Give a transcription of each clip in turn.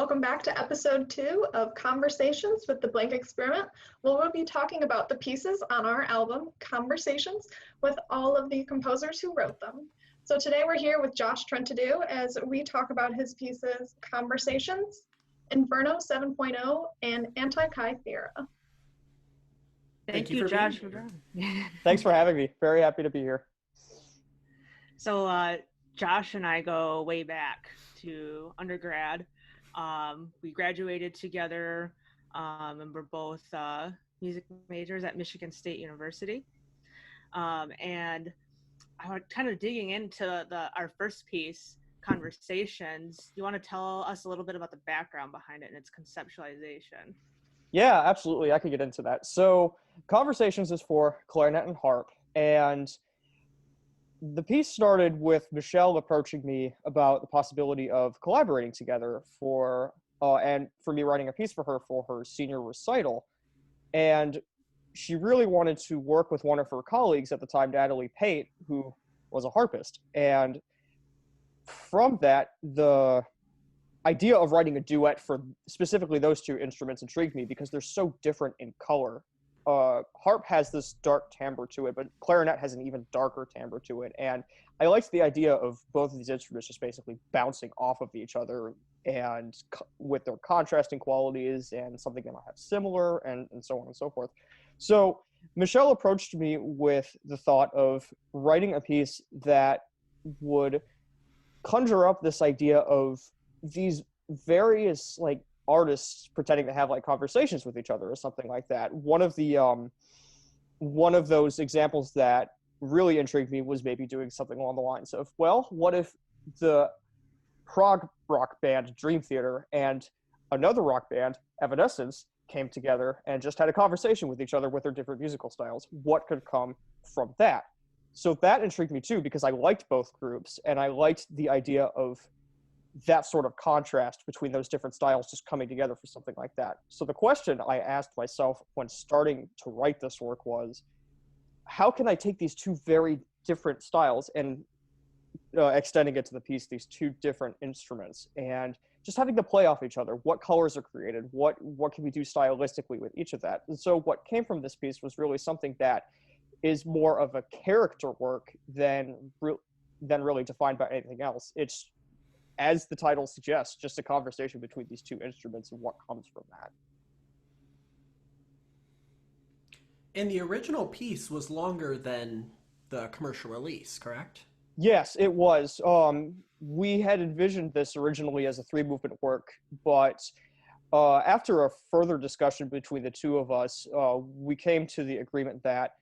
welcome back to episode 2 of Conversations with the Blank Experiment, where we'll be talking about the pieces on our album, Conversations, with all of the composers who wrote them. So today we're here with Josh Trentadue as we talk about his pieces, Conversations, Inferno 7.0, and Anti-Kythera. Thank you, Josh, for joining. Thanks for having me. Very happy to be here. So Josh and I go way back to undergrad. We graduated together and we're both music majors at Michigan State University. And I was kind of digging into our first piece, Conversations. You want to tell us a little bit about the background behind it and its conceptualization? Yeah, absolutely. I could get into that. So Conversations is for clarinet and harp. And the piece started with Michelle approaching me about the possibility of collaborating together and for me writing a piece for her senior recital. And she really wanted to work with one of her colleagues at the time, Natalie Pate, who was a harpist. And from that, the idea of writing a duet for specifically those two instruments intrigued me because they're so different in color. Harp has this dark timbre to it, but clarinet has an even darker timbre to it. And I liked the idea of both of these instruments just basically bouncing off of each other and with their contrasting qualities and something that might have similar and so on and so forth. So Michelle approached me with the thought of writing a piece that would conjure up this idea of these various artists pretending to have conversations with each other or something like that. One of those examples that really intrigued me was maybe doing something along the lines of, well, what if the prog rock band Dream Theater and another rock band, Evanescence, came together and just had a conversation with each other with their different musical styles? What could come from that? So that intrigued me too, because I liked both groups and I liked the idea of that sort of contrast between those different styles just coming together for something like that. So the question I asked myself when starting to write this work was, how can I take these two very different styles and extending it to the piece, these two different instruments, and just having to play off each other? What colors are created? What can we do stylistically with each of that? And so what came from this piece was really something that is more of a character work than really defined by anything else. It's, as the title suggests, just a conversation between these two instruments and what comes from that. And the original piece was longer than the commercial release, correct? Yes, it was. We had envisioned this originally as a 3-movement work, but after a further discussion between the two of us, we came to the agreement that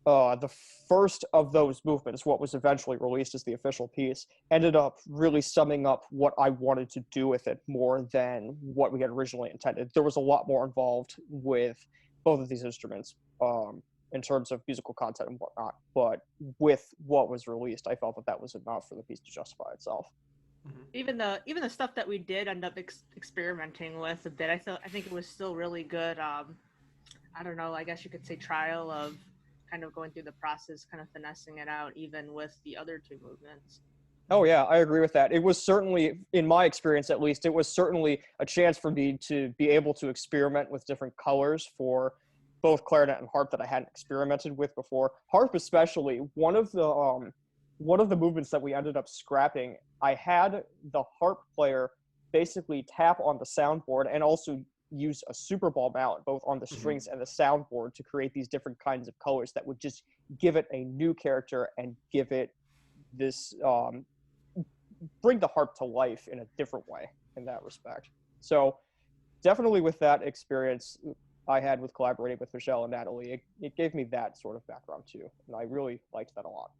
the first of those movements, what was eventually released as the official piece, ended up really summing up what I wanted to do with it more than what we had originally intended. There was a lot more involved with both of these instruments in terms of musical content and whatnot, but with what was released, I felt that was enough for the piece to justify itself. Mm-hmm. Even the stuff that we did end up experimenting with a bit, I think it was still really good. I don't know, I guess you could say trial of kind of going through the process, kind of finessing it out, even with the other two movements. Oh yeah, I agree with that. It was certainly, in my experience at least, it was certainly a chance for me to be able to experiment with different colors for both clarinet and harp that I hadn't experimented with before. Harp especially, one of the movements that we ended up scrapping, I had the harp player basically tap on the soundboard and also use a Super Ball mallet both on the strings and the soundboard to create these different kinds of colors that would just give it a new character and give it this bring the harp to life in a different way in that respect. So definitely with that experience I had with collaborating with Michelle and Natalie, it gave me that sort of background too, and I really liked that a lot.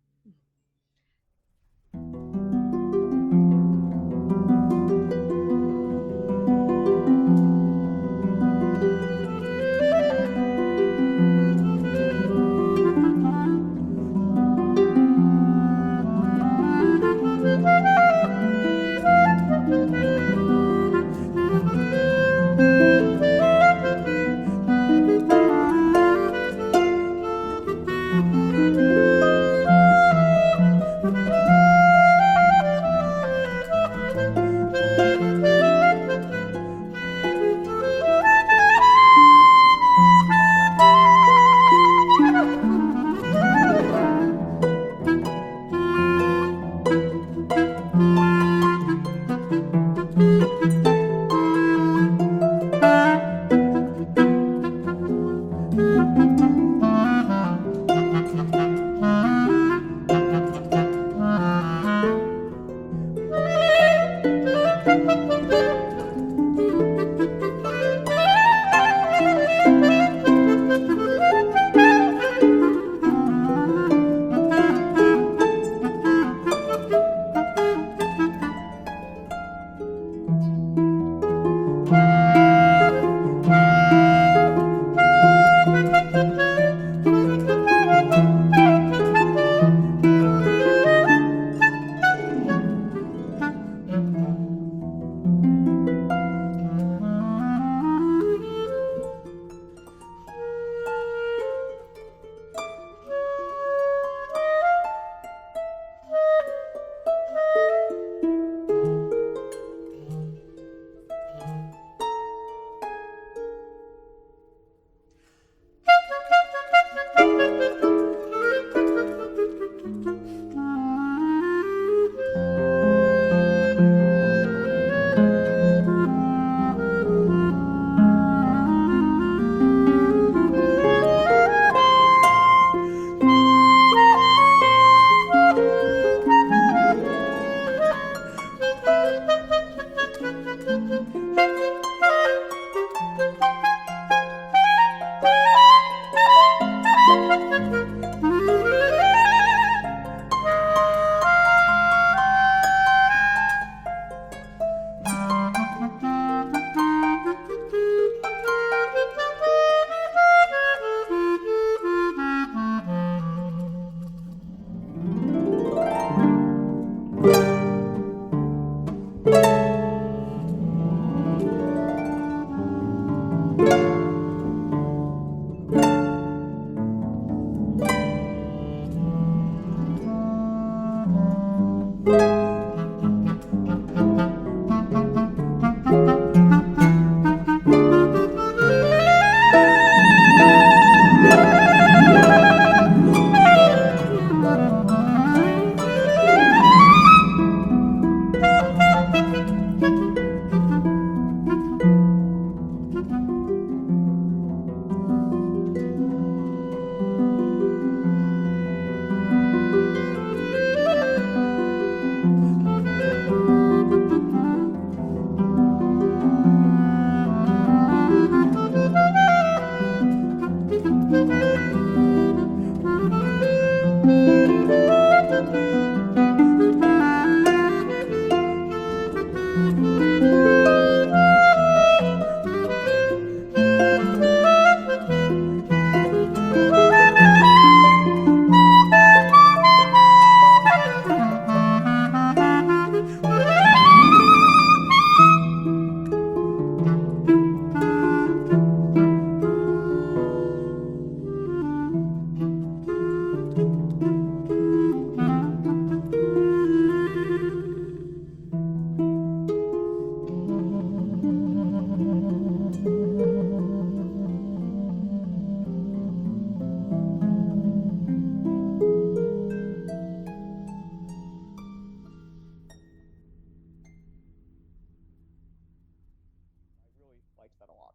Liked that a lot.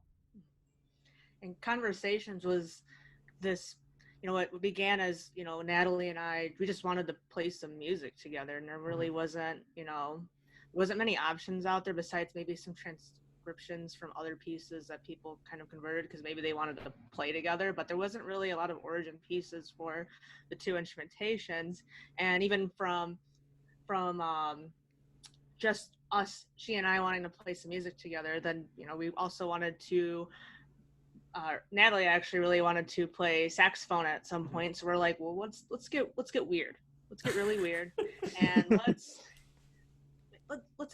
And Conversations was this, it began as, Natalie and I, we just wanted to play some music together, and there really wasn't many options out there besides maybe some transcriptions from other pieces that people kind of converted because maybe they wanted to play together, but there wasn't really a lot of origin pieces for the two instrumentations. And even from just us, she and I, wanting to play some music together, then we also wanted to Natalie actually really wanted to play saxophone at some point, so we're like, well, let's get weird, let's get really weird, and let's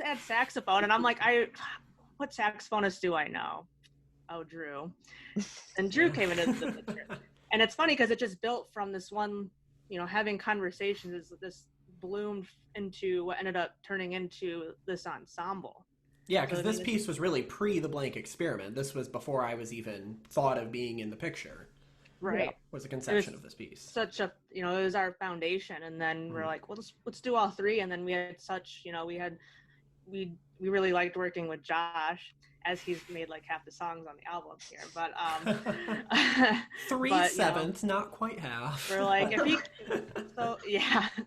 add saxophone. And I'm like, what saxophonist do I know? Oh, Drew. And Drew came into the picture, and it's funny because it just built from this one, having conversations, this bloomed into what ended up turning into this ensemble. Yeah, because this piece was really pre the blank experiment. This was before I was even thought of being in the picture. Right. Yeah, was the conception of this piece. Such a, it was our foundation. And then we're like, well, let's do all three. And then we had such, we really liked working with Josh, as he's made like half the songs on the album here. But 3/7, not quite half. We're like,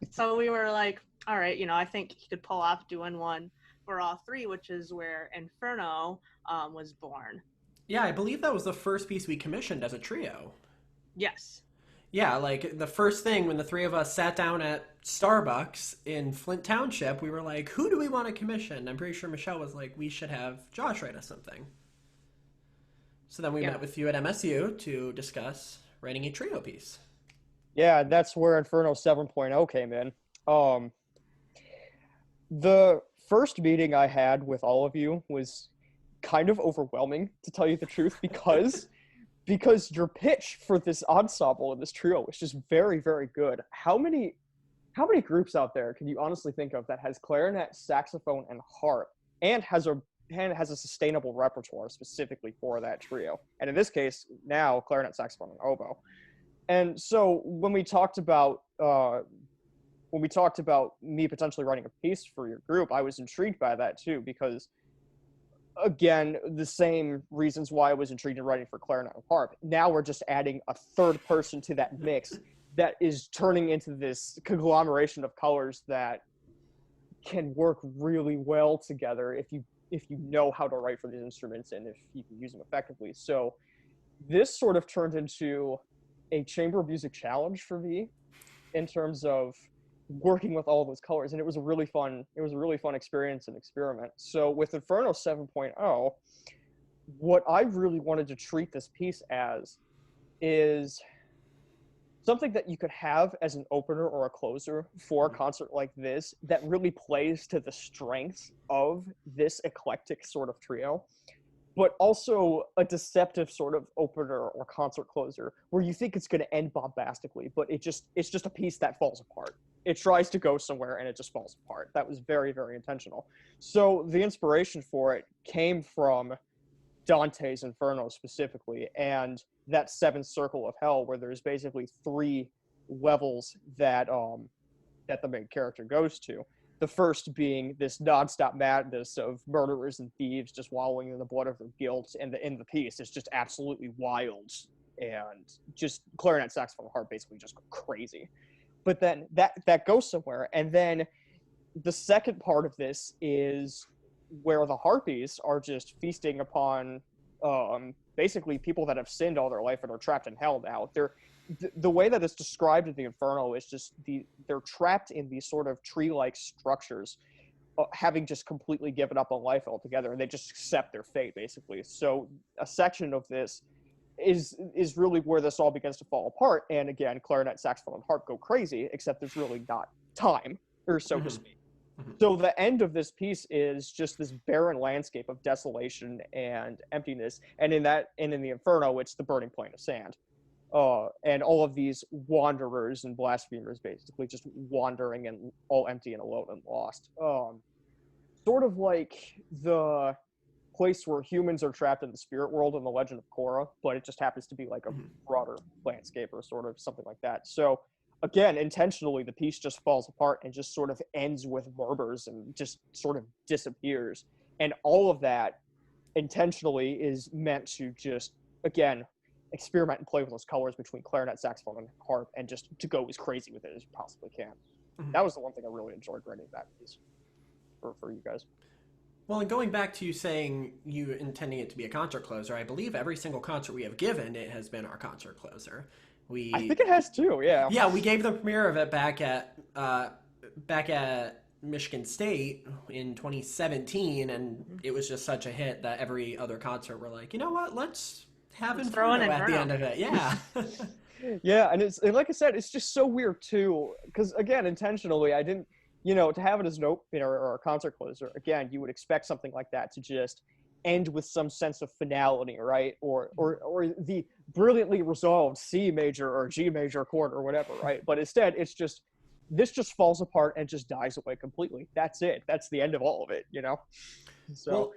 so we were like, all right, I think he could pull off doing one for all three, which is where Inferno was born. Yeah, I believe that was the first piece we commissioned as a trio. Yes. Yeah, like the first thing when the three of us sat down at Starbucks in Flint Township, we were like, who do we want to commission? I'm pretty sure Michelle was like, we should have Josh write us something. So then we met with you at MSU to discuss writing a trio piece. Yeah, that's where Inferno 7.0 came in. The first meeting I had with all of you was kind of overwhelming, to tell you the truth, because your pitch for this ensemble and this trio was just very, very good. How many groups out there can you honestly think of that has clarinet, saxophone, and harp, and has a sustainable repertoire specifically for that trio? And in this case, now clarinet, saxophone, and oboe. And so when we talked about me potentially writing a piece for your group, I was intrigued by that too, because again, the same reasons why I was intrigued in writing for clarinet and harp. Now we're just adding a third person to that mix that is turning into this conglomeration of colors that can work really well together if you if you know how to write for these instruments and if you can use them effectively. So this sort of turned into a chamber music challenge for me in terms of working with all those colors, and it was a really fun experience and experiment. So with Inferno 7.0, what I really wanted to treat this piece as is something that you could have as an opener or a closer for a concert like this that really plays to the strengths of this eclectic sort of trio, but also a deceptive sort of opener or concert closer where you think it's going to end bombastically, but it's just a piece that falls apart. It tries to go somewhere and it just falls apart. That was very, very intentional. So the inspiration for it came from Dante's Inferno specifically, and that seventh circle of hell where there's basically 3 levels that the main character goes to. The first being this nonstop madness of murderers and thieves just wallowing in the blood of their guilt, and the end of the piece is just absolutely wild, and just clarinet, saxophone, harp basically just go crazy. But then that goes somewhere, and then the second part of this is where the harpies are just feasting upon basically people that have sinned all their life and are trapped in hell now. The way that it's described in the Inferno is just they're trapped in these sort of tree-like structures, having just completely given up on life altogether, and they just accept their fate, basically. So a section of this is really where this all begins to fall apart, and again, clarinet, saxophone, and harp go crazy, except there's really not time, or so to speak. So the end of this piece is just this barren landscape of desolation and emptiness, and in the Inferno, it's the burning plain of sand. And all of these wanderers and blasphemers basically just wandering and all empty and alone and lost. Sort of like the place where humans are trapped in the spirit world in the Legend of Korra, but it just happens to be like a broader landscape or sort of something like that. So again, intentionally, the piece just falls apart and just sort of ends with murmurs and just sort of disappears. And all of that intentionally is meant to just, again, experiment and play with those colors between clarinet, saxophone, and harp, and just to go as crazy with it as you possibly can. That was the one thing I really enjoyed writing that piece for you guys. Well, and going back to you saying you intending it to be a concert closer, I believe every single concert we have given, it has been our concert closer. I think it has too, yeah. Yeah, we gave the premiere of it back at Michigan State in 2017, and it was just such a hit that every other concert we're like, you know what, let's have Inferno at the end of it. Yeah. Yeah, and like I said, it's just so weird too, because again, intentionally, I didn't, to have it as an opener or a concert closer, again, you would expect something like that to just end with some sense of finality, right? Or the brilliantly resolved C major or G major chord or whatever, right? But instead, this just falls apart and just dies away completely. That's it. That's the end of all of it, So,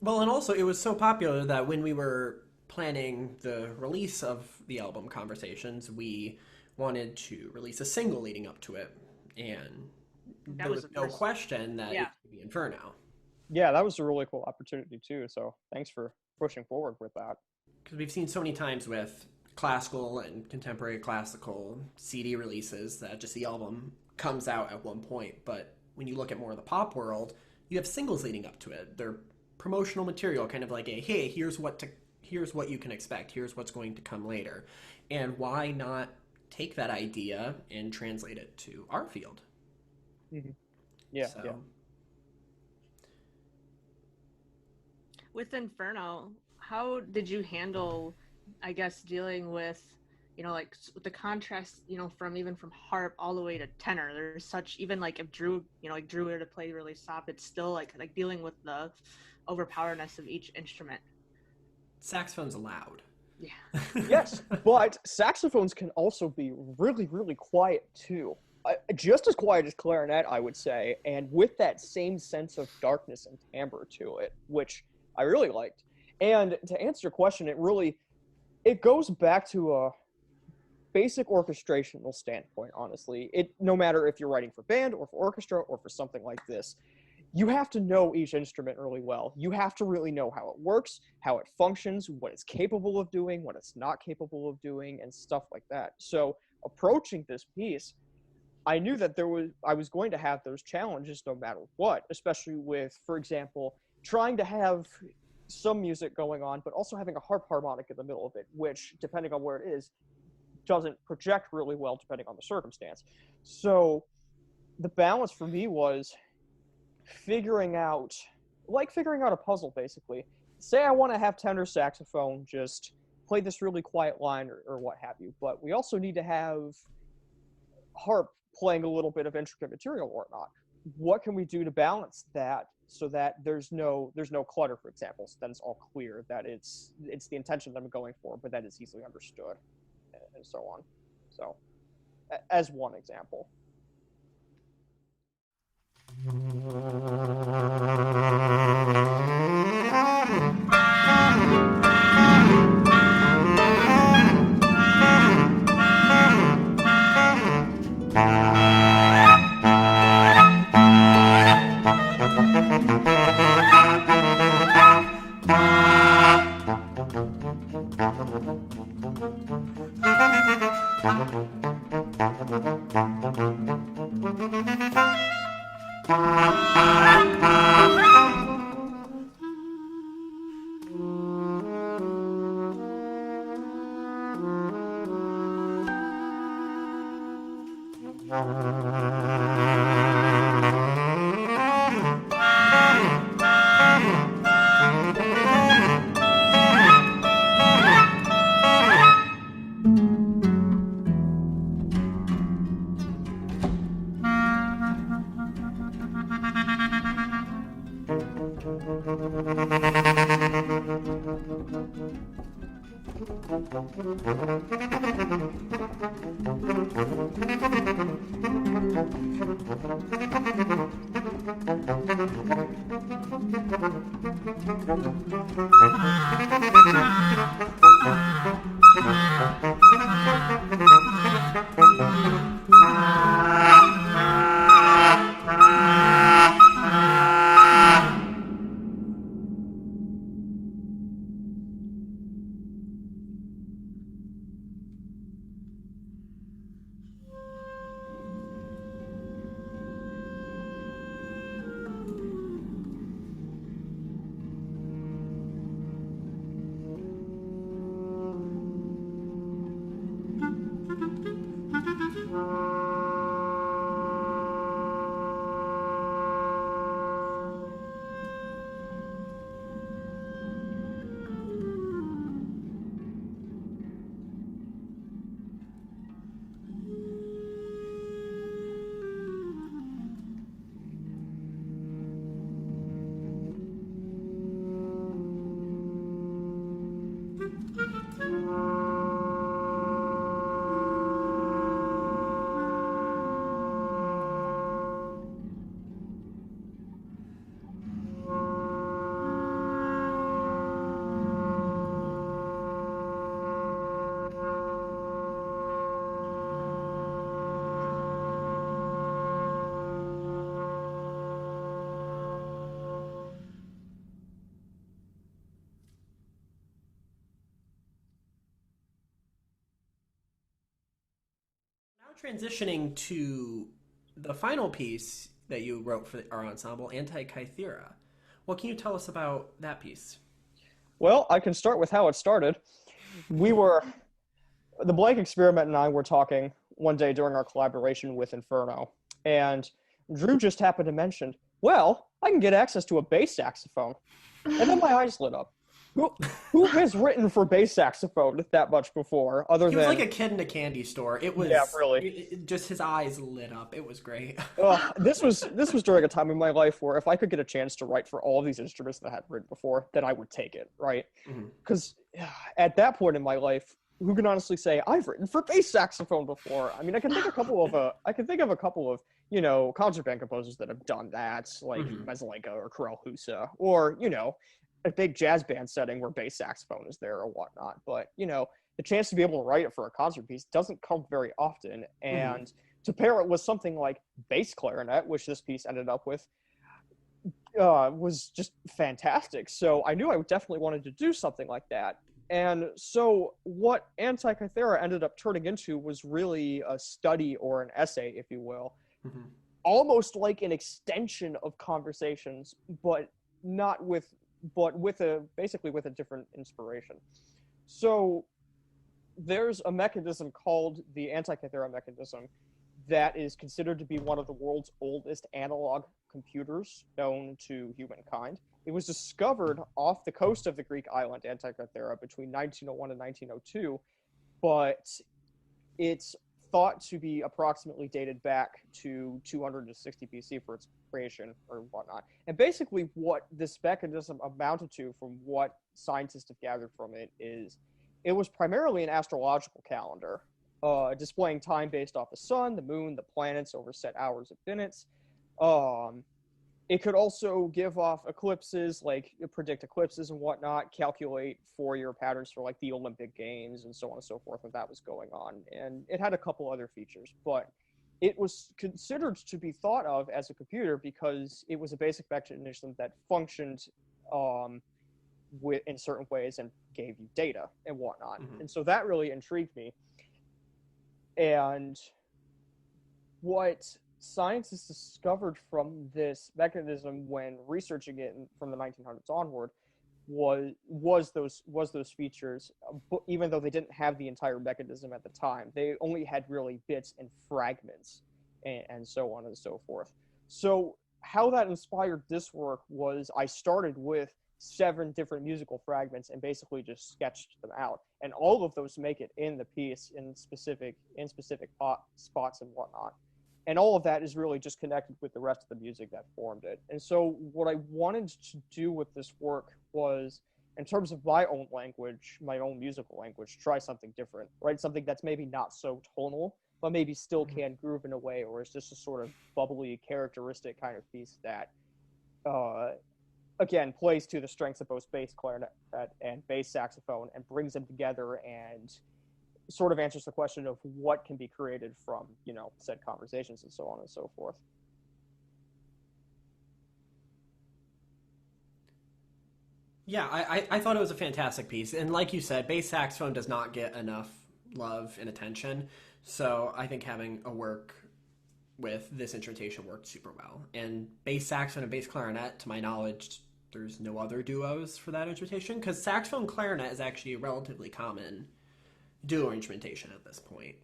well, and also it was so popular that when we were planning the release of the album Conversations, we wanted to release a single leading up to it, and there was no question that it would be Inferno. Yeah, that was a really cool opportunity too. So thanks for pushing forward with that. Because we've seen so many times with classical and contemporary classical CD releases that just the album comes out at one point. But when you look at more of the pop world, you have singles leading up to it. They're promotional material, kind of like hey, here's what you can expect. Here's what's going to come later. And why not take that idea and translate it to our field? Mm-hmm. Yeah. With Inferno, how did you handle, I guess, dealing with, like the contrast, from harp all the way to tenor? There's such, even like if Drew were to play really soft, it's still like dealing with the overpowerness of each instrument. Saxophone's loud. Yeah. Yes, but saxophones can also be really, really quiet too. Just as quiet as clarinet, I would say, and with that same sense of darkness and timbre to it, which I really liked. And to answer your question, it goes back to a basic orchestrational standpoint, honestly. No matter if you're writing for band or for orchestra or for something like this, you have to know each instrument really well. You have to really know how it works, how it functions, what it's capable of doing, what it's not capable of doing, and stuff like that. So approaching this piece, I knew that I was going to have those challenges no matter what, especially with, for example, trying to have some music going on, but also having a harp harmonic in the middle of it, which, depending on where it is, doesn't project really well depending on the circumstance. So the balance for me was figuring out a puzzle, basically. Say I want to have tenor saxophone just play this really quiet line or what have you, but we also need to have harp playing a little bit of intricate material or whatnot. What can we do to balance that so that there's no clutter, for example, so then it's all clear that it's the intention that I'm going for, but that is easily understood, and so on. So, as one example. Now transitioning to the final piece that you wrote for our ensemble, Anti-Kythera. What can you tell us about that piece? Well, I can start with how it started. The Blank Experiment and I were talking one day during our collaboration with Inferno, and Drew just happened to mention, well, I can get access to a bass saxophone. And then my eyes lit up. Who has written for bass saxophone that much before? He was like a kid in a candy store. It was, yeah, really. Just his eyes lit up. It was great. This was during a time in my life where if I could get a chance to write for all of these instruments that I hadn't written before, then I would take it, right? Because at that point in my life, who can honestly say I've written for bass saxophone before? I mean, I can think of a couple of concert band composers that have done that, like Meslenka or Karel Husa, or a big jazz band setting where bass saxophone is there or whatnot. But the chance to be able to write it for a concert piece doesn't come very often, and to pair it with something like bass clarinet, which this piece ended up with, was just fantastic. So I knew I definitely wanted to do something like that. And so what Anti-Kythera ended up turning into was really a study or an essay, if you will, almost like an extension of Conversations, but not with, but with basically with a different inspiration. So there's a mechanism called the Antikythera mechanism that is considered to be one of the world's oldest analog computers known to humankind. It was discovered off the coast of the Greek island Antikythera between 1901 and 1902, but it's thought to be approximately dated back to 260 BC for its creation or whatnot. And basically what this mechanism amounted to, from what scientists have gathered from it, is it was primarily an astrological calendar, displaying time based off the sun, the moon, the planets over set hours and minutes. It could also give off eclipses, like predict eclipses and whatnot, calculate 4-year patterns for like the Olympic Games and so on and so forth when that was going on. And it had a couple other features, but it was considered to be thought of as a computer because it was a basic mechanism that functioned in certain ways and gave you data and whatnot. Mm-hmm. And so that really intrigued me. And what scientists discovered from this mechanism when researching it from the 1900s onward was those features, even though they didn't have the entire mechanism at the time. They only had really bits and fragments and so on and so forth. So how that inspired this work was I started with 7 different musical fragments and basically just sketched them out, and all of those make it in the piece in specific spots and whatnot. And all of that is really just connected with the rest of the music that formed it. And so what I wanted to do with this work was, in terms of my own language, my own musical language, try something different, right? Something that's maybe not so tonal, but maybe still can groove in a way, or it's just a sort of bubbly, characteristic kind of piece that, again, plays to the strengths of both bass clarinet and bass saxophone and brings them together and sort of answers the question of what can be created from, said conversations and so on and so forth. Yeah, I thought it was a fantastic piece. And like you said, bass saxophone does not get enough love and attention. So I think having a work with this instrumentation worked super well. And bass saxophone and bass clarinet, to my knowledge, there's no other duos for that instrumentation, because saxophone clarinet is actually a relatively common duo instrumentation at this point.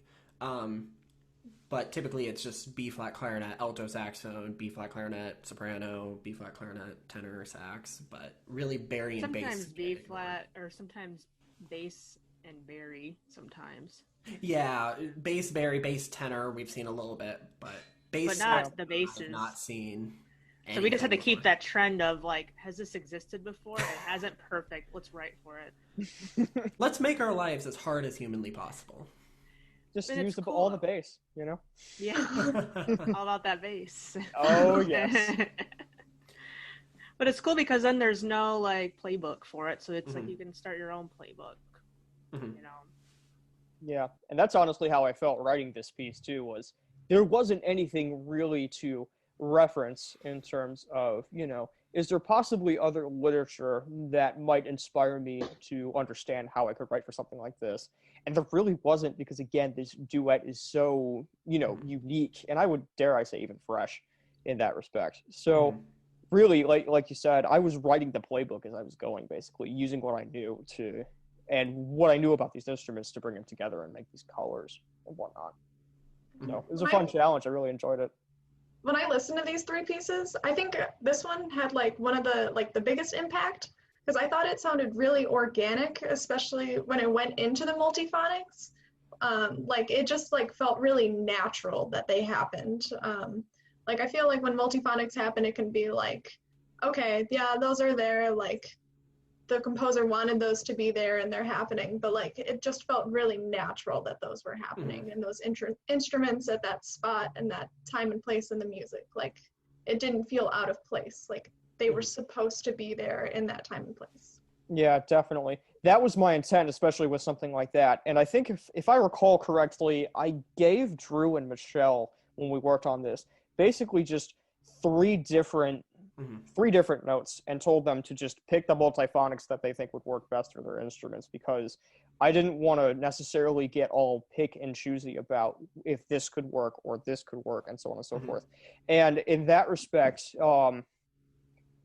But typically it's just B-flat clarinet, alto saxophone, B-flat clarinet, soprano, B-flat clarinet, tenor sax, but really bari and bass. Sometimes B-flat, or sometimes bass and bari sometimes. Yeah, bass, bari, bass, tenor, we've seen a little bit, but bass, but not the basses. I've not seen. So we just had to keep that trend of, like, has this existed before? It hasn't. Perfect. Let's write for it. Let's make our lives as hard as humanly possible. Just use all the bass, Yeah. All about that bass. Oh, yes. But it's cool because then there's no, like, playbook for it. So it's like you can start your own playbook, Yeah, and that's honestly how I felt writing this piece, too, was there wasn't anything really to reference in terms of, is there possibly other literature that might inspire me to understand how I could write for something like this? And there really wasn't, because again, this duet is so, unique, and I would dare I say even fresh in that respect. So really, like you said, I was writing the playbook as I was going, basically using what I knew and what I knew about these instruments to bring them together and make these colors and whatnot. So it was a fun challenge. I really enjoyed it. When I listened to these 3 pieces, I think this one had one of the biggest impact, because I thought it sounded really organic, especially when it went into the multiphonics. It just felt really natural that they happened. I feel like when multiphonics happen, it can be okay, yeah, those are there, the composer wanted those to be there and they're happening, but it just felt really natural that those were happening and those instruments at that spot and that time and place in the music. It didn't feel out of place. They were supposed to be there in that time and place. Yeah, definitely. That was my intent, especially with something like that. And I think if I recall correctly, I gave Drew and Michelle, when we worked on this, basically just 3 different notes and told them to just pick the multiphonics that they think would work best for their instruments, because I didn't want to necessarily get all pick and choosy about if this could work or this could work and so on and so forth. And in that respect,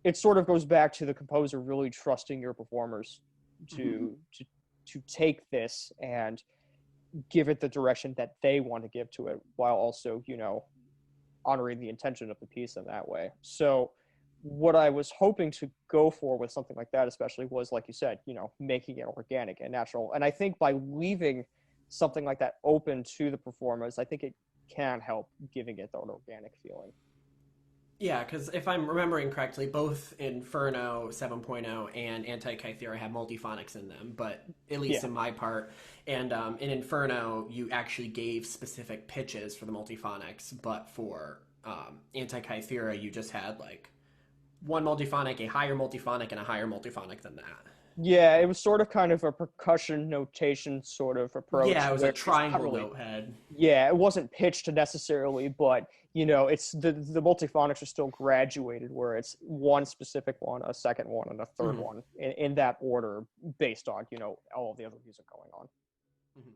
it sort of goes back to the composer really trusting your performers to take this and give it the direction that they want to give to it, while also, honoring the intention of the piece in that way. So what I was hoping to go for with something like that, especially, was, like you said, making it organic and natural. And I think by leaving something like that open to the performers, I think it can help giving it that organic feeling. Yeah, because if I'm remembering correctly, both Inferno 7.0 and Anti-Kythera have multiphonics in them, but at least in my part. And in Inferno, you actually gave specific pitches for the multiphonics, but for Anti-Kythera, you just had like one multiphonic, a higher multiphonic, and a higher multiphonic than that. Yeah, it was sort of kind of a percussion notation sort of approach. Yeah, it was a triangle note head. Yeah, it wasn't pitched necessarily, but it's the multiphonics are still graduated, where it's one specific one, a second one, and a third one in that order, based on all of the other music going on. Mm-hmm.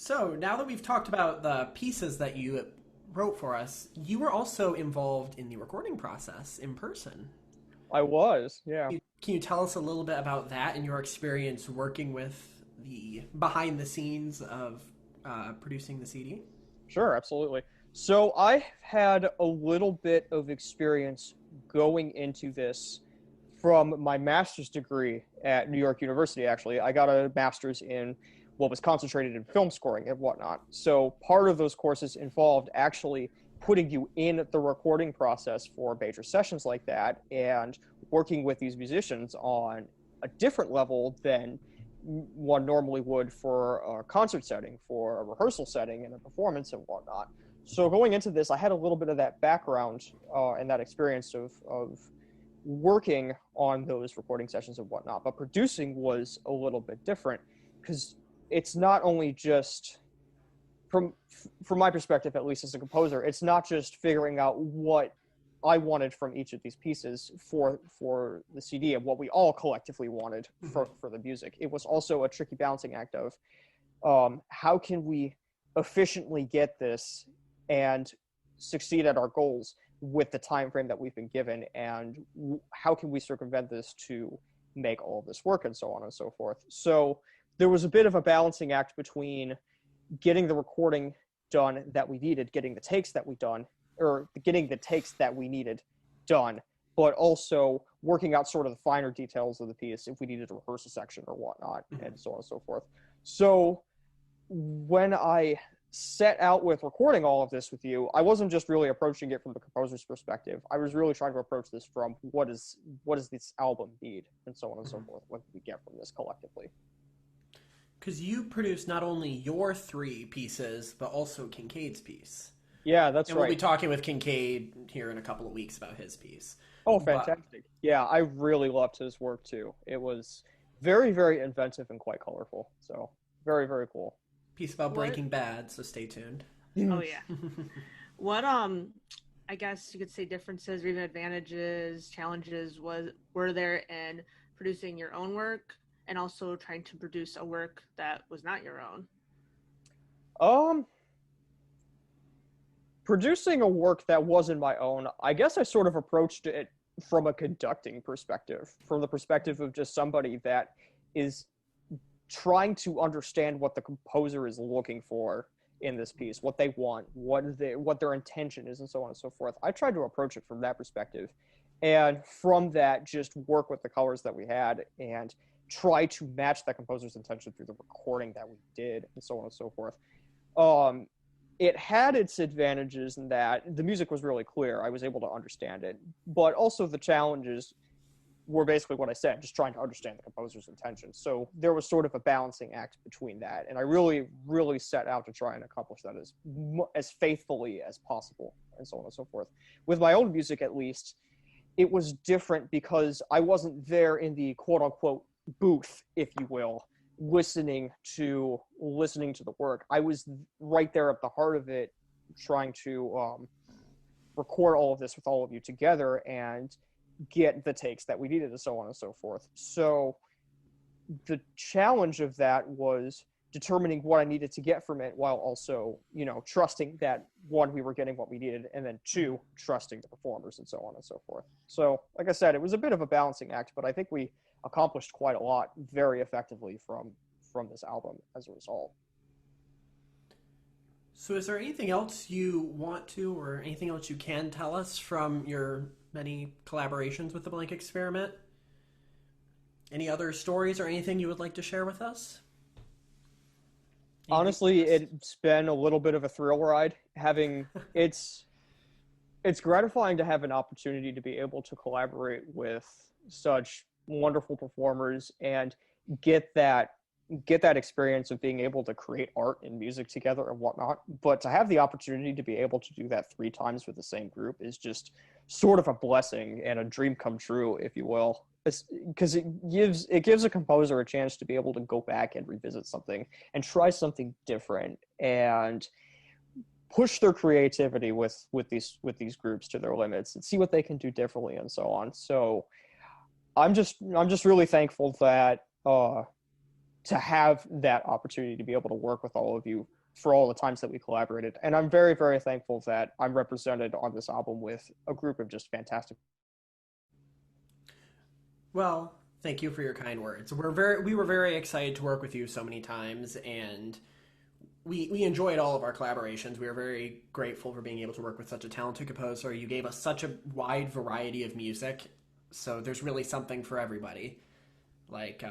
So now that we've talked about the pieces that you wrote for us, you were also involved in the recording process in person. I was, yeah. Can you tell us a little bit about that and your experience working with the behind the scenes of producing the CD? Sure, absolutely. So I had a little bit of experience going into this from my master's degree at New York University, actually. I got a master's in what was concentrated in film scoring and whatnot. So part of those courses involved actually putting you in the recording process for major sessions like that and working with these musicians on a different level than one normally would for a concert setting, for a rehearsal setting and a performance and whatnot. So going into this, I had a little bit of that background and that experience of working on those recording sessions and whatnot, but producing was a little bit different because it's not only just from my perspective, at least as a composer, it's not just figuring out what I wanted from each of these pieces for the CD and what we all collectively wanted for the music. It was also a tricky balancing act of how can we efficiently get this and succeed at our goals with the time frame that we've been given, and how can we circumvent this to make all of this work, and so on and so forth. So there was a bit of a balancing act between getting the recording done that we needed, getting the takes that we needed done, but also working out sort of the finer details of the piece if we needed to rehearse a section or whatnot, and so on and so forth. So when I set out with recording all of this with you, I wasn't just really approaching it from the composer's perspective. I was really trying to approach this from what does this album need, and so on and so forth. What do we get from this collectively? Because you produced not only your 3 pieces, but also Kincaid's piece. Yeah, that's and right. We'll be talking with Kincaid here in a couple of weeks about his piece. Oh, fantastic. Yeah, I really loved his work too. It was very, very inventive and quite colorful. So very, very cool. Piece about Breaking Bad, so stay tuned. Oh yeah. What I guess you could say differences or even advantages, challenges were there in producing your own work and also trying to produce a work that was not your own? Producing a work that wasn't my own, I guess I sort of approached it from a conducting perspective, from the perspective of just somebody that is trying to understand what the composer is looking for in this piece, what they want, what their intention is, and so on and so forth. I tried to approach it from that perspective, and from that, just work with the colors that we had and try to match that composer's intention through the recording that we did, and so on and so forth. It had its advantages in that the music was really clear. I was able to understand it. But also the challenges were basically what I said, just trying to understand the composer's intention. So there was sort of a balancing act between that. And I really, really set out to try and accomplish that as faithfully as possible, and so on and so forth. With my own music, at least, it was different because I wasn't there in the quote-unquote booth, if you will, listening to the work. I was right there at the heart of it, trying to record all of this with all of you together and get the takes that we needed, and so on and so forth. So the challenge of that was determining what I needed to get from it, while also, trusting that, 1, we were getting what we needed, and then 2, trusting the performers, and so on and so forth. So, like I said, it was a bit of a balancing act, but I think we accomplished quite a lot very effectively from this album as a result. So is there anything else you want to, or anything else you can tell us from your many collaborations with the Blank Experiment? Any other stories or anything you would like to share with us? Honestly, it's been a little bit of a thrill ride. It's gratifying to have an opportunity to be able to collaborate with such wonderful performers and get that experience of being able to create art and music together and whatnot. But to have the opportunity to be able to do that 3 times with the same group is just sort of a blessing and a dream come true, if you will. Because it gives a composer a chance to be able to go back and revisit something and try something different and push their creativity with these groups to their limits and see what they can do differently and so on. So I'm just really thankful that to have that opportunity to be able to work with all of you for all the times that we collaborated. And I'm very, very thankful that I'm represented on this album with a group of just fantastic. Well, thank you for your kind words. We were very excited to work with you so many times, and we enjoyed all of our collaborations. We were very grateful for being able to work with such a talented composer. You gave us such a wide variety of music, so there's really something for everybody. Like,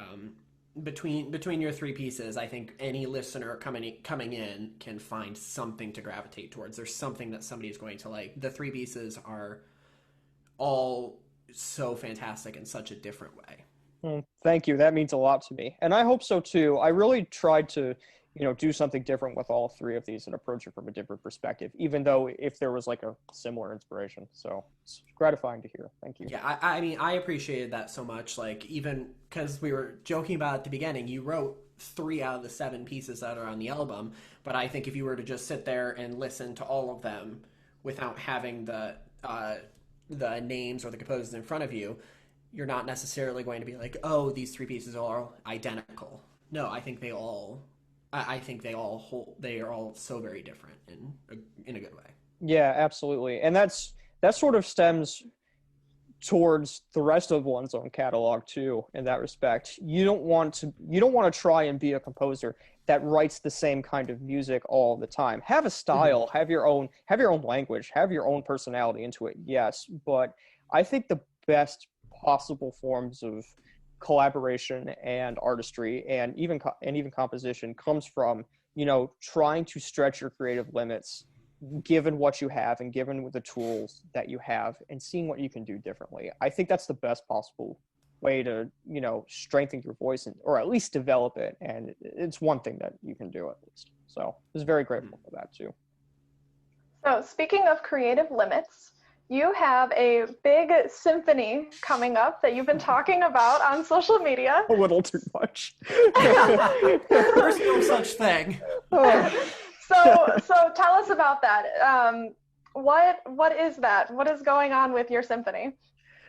between your 3 pieces, I think any listener coming in can find something to gravitate towards. There's something that somebody is going to like. The 3 pieces are all so fantastic in such a different way. Well, thank you. That means a lot to me. And I hope so too. I really tried to, do something different with all 3 of these and approach it from a different perspective, even though if there was like a similar inspiration. So it's gratifying to hear. Thank you. Yeah, I mean, I appreciated that so much. Like, even because we were joking about at the beginning, you wrote 3 out of the 7 pieces that are on the album. But I think if you were to just sit there and listen to all of them without having the names or the composers in front of you, you're not necessarily going to be like, oh, these 3 pieces are identical. No, I think they are all so very different in a good way. Yeah, absolutely. And that sort of stems towards the rest of one's own catalog too, in that respect. You don't want to try and be a composer that writes the same kind of music all the time. Have a style, have your own language, have your own personality into it, yes. But I think the best possible forms of collaboration and artistry and even composition comes from, trying to stretch your creative limits given what you have and given the tools that you have and seeing what you can do differently. I think that's the best possible way to, strengthen your voice or at least develop it. And it's one thing that you can do at least. So I was very grateful for that too. So speaking of creative limits, you have a big symphony coming up that you've been talking about on social media. A little too much. There's no such thing. So tell us about that. What is that? What is going on with your symphony?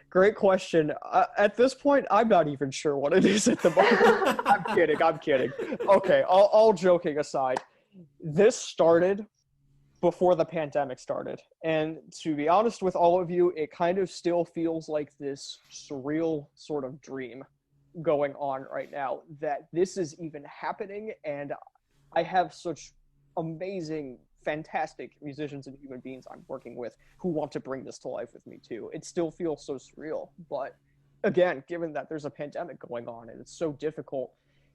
Great question. At this point, I'm not even sure what it is at the moment. I'm kidding. Okay, all joking aside, this started before the pandemic started. And to be honest with all of you, it kind of still feels like this surreal sort of dream going on right now that this is even happening. And I have such amazing, fantastic musicians and human beings I'm working with who want to bring this to life with me too. It still feels so surreal. But again, given that there's a pandemic going on and it's so difficult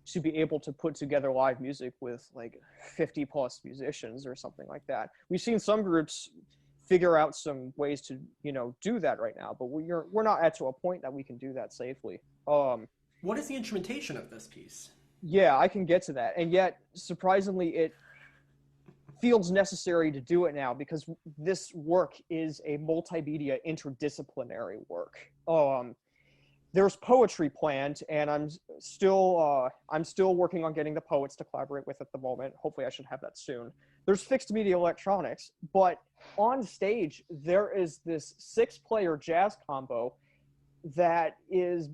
to be able to put together live music with like 50 plus musicians or something like that. We've seen some groups figure out some ways to, do that right now, but we're not at to a point that we can do that safely. What is the instrumentation of this piece? Yeah, I can get to that. And yet, surprisingly, it feels necessary to do it now because this work is a multimedia interdisciplinary work. There's poetry planned, and I'm still working on getting the poets to collaborate with at the moment. Hopefully I should have that soon. There's fixed media electronics, but on stage there is this 6-player jazz combo that is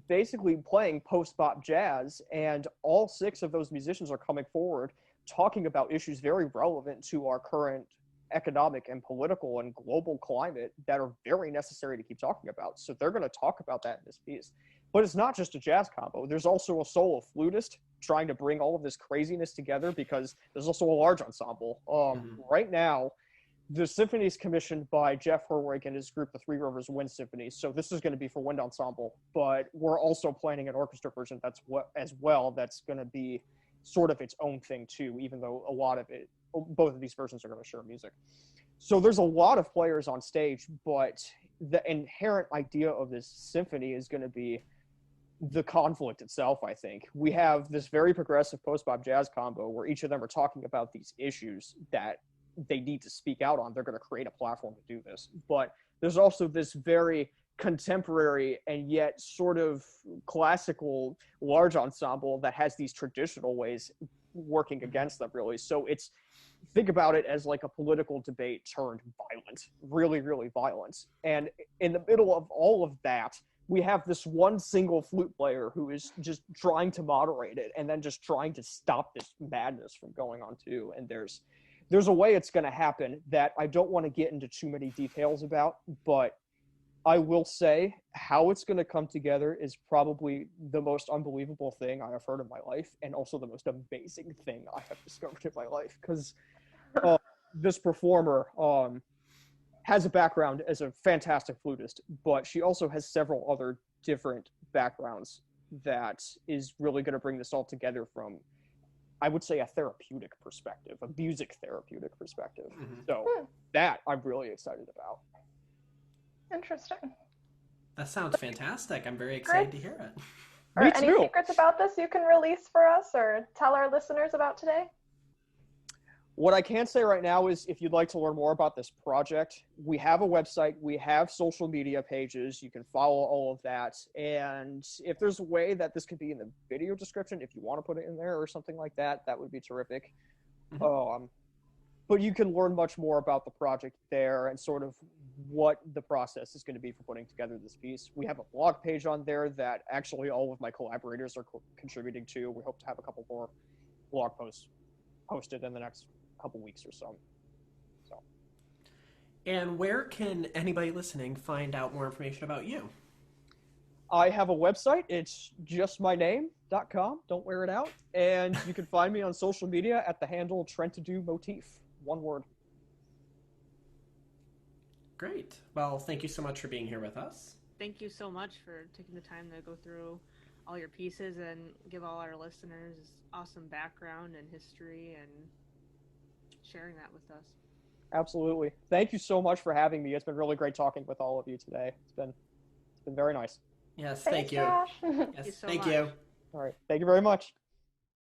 basically playing post-bop jazz, and all 6 of those musicians are coming forward talking about issues very relevant to our current economic and political and global climate that are very necessary to keep talking about. So they're going to talk about that in this piece. But it's not just a jazz combo. There's also a solo flutist trying to bring all of this craziness together because there's also a large ensemble. Right now, the symphony is commissioned by Jeff Herwig and his group, the Three Rivers Wind Symphony. So this is going to be for wind ensemble, but we're also planning an orchestra version that's going to be sort of its own thing too, even though both of these versions are going to share music. So there's a lot of players on stage, but the inherent idea of this symphony is going to be the conflict itself, I think. We have this very progressive post-bop jazz combo where each of them are talking about these issues that they need to speak out on. They're going to create a platform to do this. But there's also this very contemporary and yet sort of classical large ensemble that has these traditional ways working against them, really. So think about it as like a political debate turned violent, really, really violent. And in the middle of all of that, we have this one single flute player who is just trying to moderate it and then just trying to stop this madness from going on too. And there's a way it's going to happen that I don't want to get into too many details about, but I will say how it's going to come together is probably the most unbelievable thing I have heard in my life, and also the most amazing thing I have discovered in my life, because this performer has a background as a fantastic flutist, but she also has several other different backgrounds that is really going to bring this all together from, I would say, a therapeutic perspective, a music therapeutic perspective. So that I'm really excited about. Interesting. That sounds fantastic. I'm very excited to hear it. Are any secrets about this you can release for us or tell our listeners about today? What I can say right now is if you'd like to learn more about this project, we have a website, we have social media pages, you can follow all of that. And if there's a way that this could be in the video description, if you want to put it in there or something like that, that would be terrific. But you can learn much more about the project there and sort of what the process is going to be for putting together this piece. We have a blog page on there that actually all of my collaborators are contributing to. We hope to have a couple more blog posts posted in the next couple weeks or so. And where can anybody listening find out more information about you? I have a website. It's justmyname.com. Don't wear it out. And you can find me on social media at the handle Trentadue Motif. One word. Great. Well, thank you so much for being here with us. thank you so much for taking the time to go through all your pieces and give all our listeners awesome background and history and sharing that with us. Absolutely. Thank you so much for having me. It's been really great talking with all of you today. It's been very nice. Yes, Thanks, thank you. Josh. Yes, you so thank much. you. All right. Thank you very much.